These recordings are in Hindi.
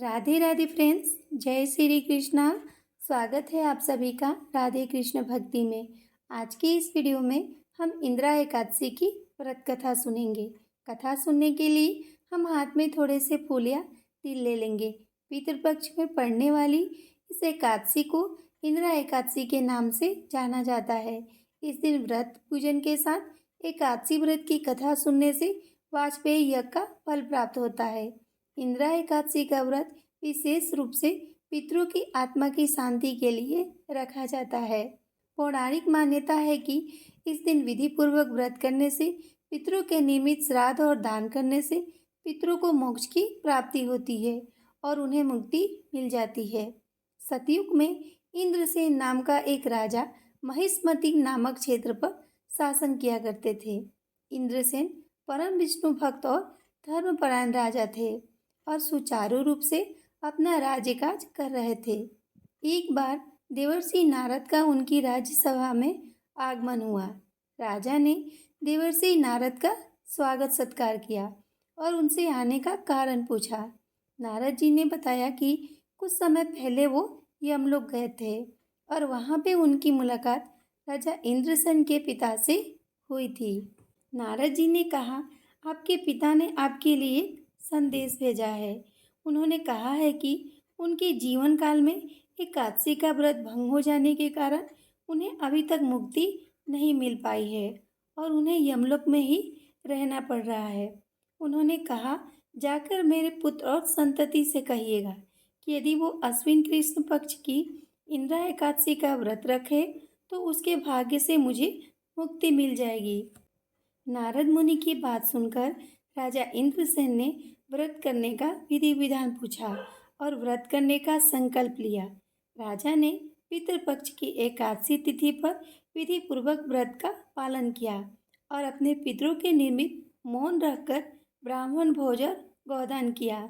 राधे राधे फ्रेंड्स, जय श्री कृष्णा। स्वागत है आप सभी का राधे कृष्ण भक्ति में। आज की इस वीडियो में हम इंदिरा एकादशी की व्रत कथा सुनेंगे। कथा सुनने के लिए हम हाथ में थोड़े से फूल या तिल ले लेंगे। पितृपक्ष में पड़ने वाली इस एकादशी को इंदिरा एकादशी के नाम से जाना जाता है। इस दिन व्रत पूजन के साथ एकादशी व्रत की कथा सुनने से वाजपेयी यज्ञ का फल प्राप्त होता है। इंदिरा एकादशी का व्रत विशेष रूप से पितरों की आत्मा की शांति के लिए रखा जाता है। पौराणिक मान्यता है कि इस दिन विधि पूर्वक व्रत करने से, पितरों के नियमित श्राद्ध और दान करने से पितरों को मोक्ष की प्राप्ति होती है और उन्हें मुक्ति मिल जाती है। सतयुग में इंद्रसेन नाम का एक राजा महिष्मति नामक क्षेत्र पर शासन किया करते थे। इंद्रसेन परम विष्णु भक्त और धर्मपरायण राजा थे और सुचारू रूप से अपना राज्य काज कर रहे थे। एक बार देवर्षि नारद का उनकी राज्यसभा में आगमन हुआ। राजा ने देवर्षि नारद का स्वागत सत्कार किया और उनसे आने का कारण पूछा। नारद जी ने बताया कि कुछ समय पहले वो यमलोक गए थे और वहाँ पे उनकी मुलाकात राजा इंद्रसेन के पिता से हुई थी। नारद जी ने कहा, आपके पिता ने आपके लिए संदेश भेजा है। उन्होंने कहा है कि उनके जीवन काल में एकादशी का व्रत भंग हो जाने के कारण उन्हें अभी तक मुक्ति नहीं मिल पाई है और उन्हें यमलोक में ही रहना पड़ रहा है। उन्होंने कहा, जाकर मेरे पुत्र और संतति से कहिएगा कि यदि वो अश्विन कृष्ण पक्ष की इंदिरा एकादशी का व्रत रखे तो उसके भाग्य से मुझे मुक्ति मिल जाएगी। नारद मुनि की बात सुनकर राजा इंद्रसेन ने व्रत करने का विधि विधान पूछा और व्रत करने का संकल्प लिया। राजा ने पितृपक्ष की एकादशी तिथि पर विधि पूर्वक व्रत का पालन किया और अपने पितरों के निमित्त मौन रखकर ब्राह्मण भोज और गोदान किया।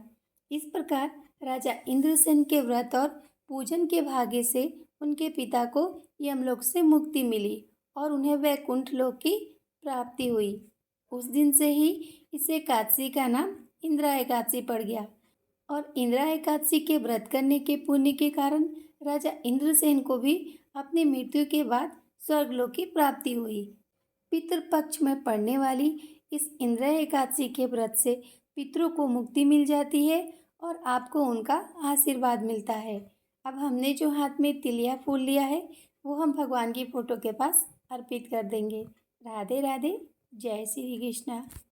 इस प्रकार राजा इंद्रसेन के व्रत और पूजन के भाग्य से उनके पिता को यमलोक से मुक्ति मिली और उन्हें वैकुंठ लोक की प्राप्ति हुई। उस दिन से ही इस एकादशी का नाम इंदिरा एकादशी पड़ गया और इंदिरा एकादशी के व्रत करने के पुण्य के कारण राजा इंद्रसेन को भी अपनी मृत्यु के बाद स्वर्गलोक की प्राप्ति हुई। पितृपक्ष में पड़ने वाली इस इंदिरा एकादशी के व्रत से पितरों को मुक्ति मिल जाती है और आपको उनका आशीर्वाद मिलता है। अब हमने जो हाथ में तिल या फूल लिया है वो हम भगवान की फोटो के पास अर्पित कर देंगे। राधे राधे, जय श्री कृष्णा।